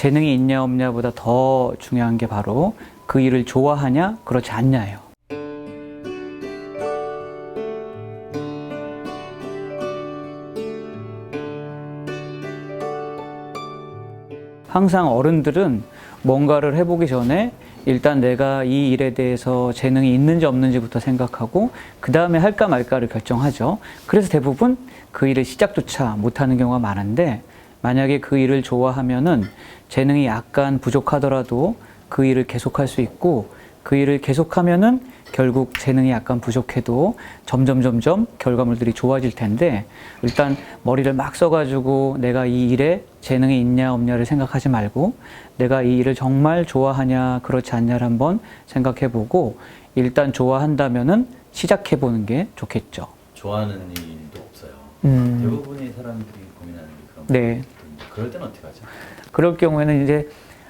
재능이 있냐 없냐보다 더 중요한 게 바로 그 일을 좋아하냐 그렇지 않냐예요. 항상 어른들은 뭔가를 해보기 전에 일단 내가 이 일에 대해서 재능이 있는지 없는지부터 생각하고 그 다음에 할까 말까를 결정하죠. 그래서 대부분 그 일을 시작조차 못하는 경우가 많은데, 만약에 그 일을 좋아하면은 재능이 약간 부족하더라도 그 일을 계속할 수 있고, 그 일을 계속하면은 결국 재능이 약간 부족해도 점점 결과물들이 좋아질 텐데, 일단 머리를 막 써가지고 내가 이 일에 재능이 있냐 없냐를 생각하지 말고 내가 이 일을 정말 좋아하냐 그렇지 않냐를 한번 생각해보고, 일단 좋아한다면은 시작해보는 게 좋겠죠. 좋아하는 일도 없어요. 대부분의 사람들이 고민하는 게 그런 네. 거예요. 그럴 때는 어떻게 하죠? 그럴 경우에는 이제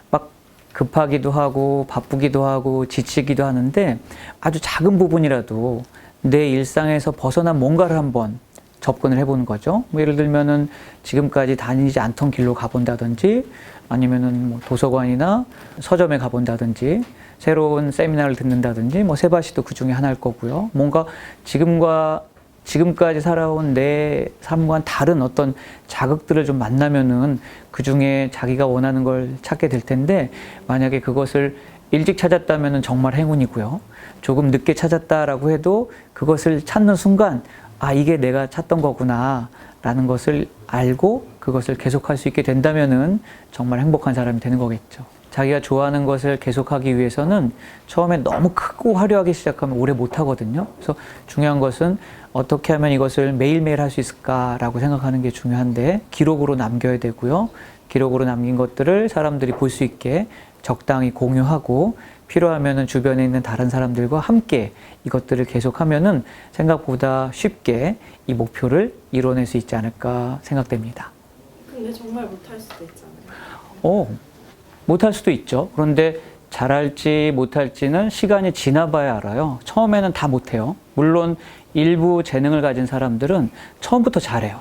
막 급하기도 하고 바쁘기도 하고 지치기도 하는데, 아주 작은 부분이라도 내 일상에서 벗어난 뭔가를 한번 접근을 해보는 거죠. 뭐 예를 들면은 지금까지 다니지 않던 길로 가본다든지, 아니면은 뭐 도서관이나 서점에 가본다든지, 새로운 세미나를 듣는다든지, 뭐 세바시도 그 중에 하나일 거고요. 뭔가 지금까지 살아온 내 삶과는 다른 어떤 자극들을 좀 만나면은 그 중에 자기가 원하는 걸 찾게 될 텐데, 만약에 그것을 일찍 찾았다면은 정말 행운이고요. 조금 늦게 찾았다라고 해도 그것을 찾는 순간, 아, 이게 내가 찾던 거구나 라는 것을 알고 그것을 계속할 수 있게 된다면은 정말 행복한 사람이 되는 거겠죠. 자기가 좋아하는 것을 계속하기 위해서는 처음에 너무 크고 화려하게 시작하면 오래 못 하거든요. 그래서 중요한 것은 어떻게 하면 이것을 매일매일 할 수 있을까라고 생각하는 게 중요한데, 기록으로 남겨야 되고요. 기록으로 남긴 것들을 사람들이 볼 수 있게 적당히 공유하고, 필요하면은 주변에 있는 다른 사람들과 함께 이것들을 계속하면은 생각보다 쉽게 이 목표를 이뤄낼 수 있지 않을까 생각됩니다. 근데 정말 못할 수도 있잖아요. 못할 수도 있죠. 그런데 잘할지 못할지는 시간이 지나봐야 알아요. 처음에는 다 못해요. 물론 일부 재능을 가진 사람들은 처음부터 잘해요.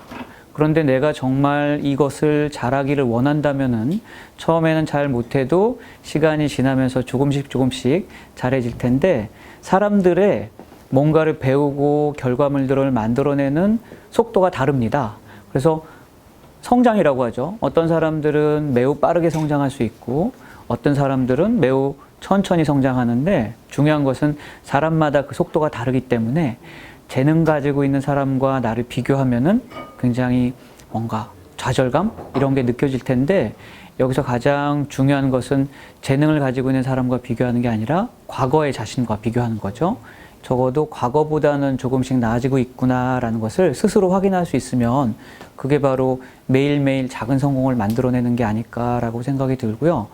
그런데 내가 정말 이것을 잘하기를 원한다면은 처음에는 잘 못해도 시간이 지나면서 조금씩 잘해질 텐데, 사람들의 뭔가를 배우고 결과물들을 만들어내는 속도가 다릅니다. 그래서 성장이라고 하죠. 어떤 사람들은 매우 빠르게 성장할 수 있고 어떤 사람들은 매우 천천히 성장하는데, 중요한 것은 사람마다 그 속도가 다르기 때문에 재능 가지고 있는 사람과 나를 비교하면은 굉장히 뭔가 좌절감 이런 게 느껴질 텐데, 여기서 가장 중요한 것은 재능을 가지고 있는 사람과 비교하는 게 아니라 과거의 자신과 비교하는 거죠. 적어도 과거보다는 조금씩 나아지고 있구나라는 것을 스스로 확인할 수 있으면 그게 바로 매일매일 작은 성공을 만들어내는 게 아닐까라고 생각이 들고요.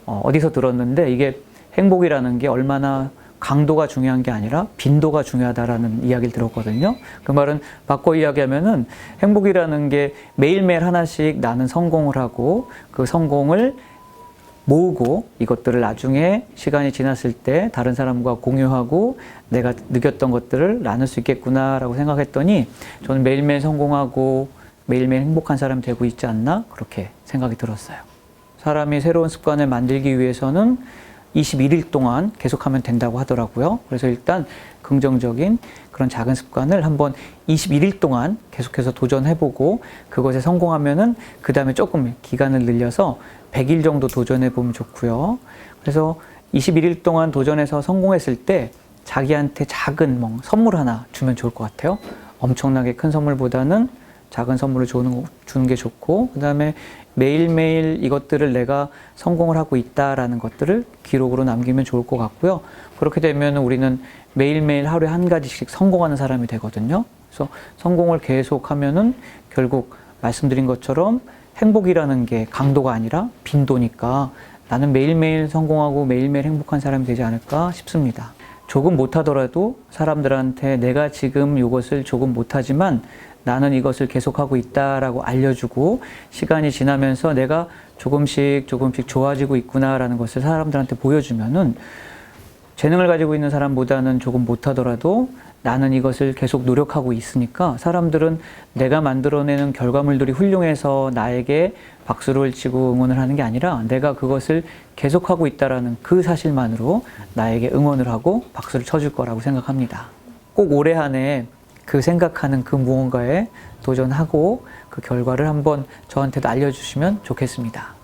어디서 들었는데, 이게 행복이라는 게 얼마나 강도가 중요한 게 아니라 빈도가 중요하다라는 이야기를 들었거든요. 그 말은 바꿔 이야기하면은 행복이라는 게 매일매일 하나씩 나는 성공을 하고 그 성공을 모으고 이것들을 나중에 시간이 지났을 때 다른 사람과 공유하고 내가 느꼈던 것들을 나눌 수 있겠구나라고 생각했더니, 저는 매일매일 성공하고 매일매일 행복한 사람이 되고 있지 않나 그렇게 생각이 들었어요. 사람이 새로운 습관을 만들기 위해서는 21일 동안 계속하면 된다고 하더라고요. 그래서 일단 긍정적인 그런 작은 습관을 한번 21일 동안 계속해서 도전해보고, 그것에 성공하면은 그 다음에 조금 기간을 늘려서 100일 정도 도전해보면 좋고요. 그래서 21일 동안 도전해서 성공했을 때 자기한테 작은 선물 하나 주면 좋을 것 같아요. 엄청나게 큰 선물보다는 작은 선물을 주는 게 좋고, 그 다음에 매일매일 이것들을 내가 성공을 하고 있다라는 것들을 기록으로 남기면 좋을 것 같고요. 그렇게 되면 우리는 매일매일 하루에 한 가지씩 성공하는 사람이 되거든요. 그래서 성공을 계속하면은 결국 말씀드린 것처럼 행복이라는 게 강도가 아니라 빈도니까 나는 매일매일 성공하고 매일매일 행복한 사람이 되지 않을까 싶습니다. 조금 못하더라도 사람들한테 내가 지금 이것을 조금 못하지만 나는 이것을 계속하고 있다라고 알려주고, 시간이 지나면서 내가 조금씩 좋아지고 있구나라는 것을 사람들한테 보여주면은 재능을 가지고 있는 사람보다는 조금 못하더라도 나는 이것을 계속 노력하고 있으니까 사람들은 내가 만들어내는 결과물들이 훌륭해서 나에게 박수를 치고 응원을 하는 게 아니라 내가 그것을 계속하고 있다라는 그 사실만으로 나에게 응원을 하고 박수를 쳐줄 거라고 생각합니다. 꼭 올해 한 해 그 생각하는 그 무언가에 도전하고 그 결과를 한번 저한테도 알려주시면 좋겠습니다.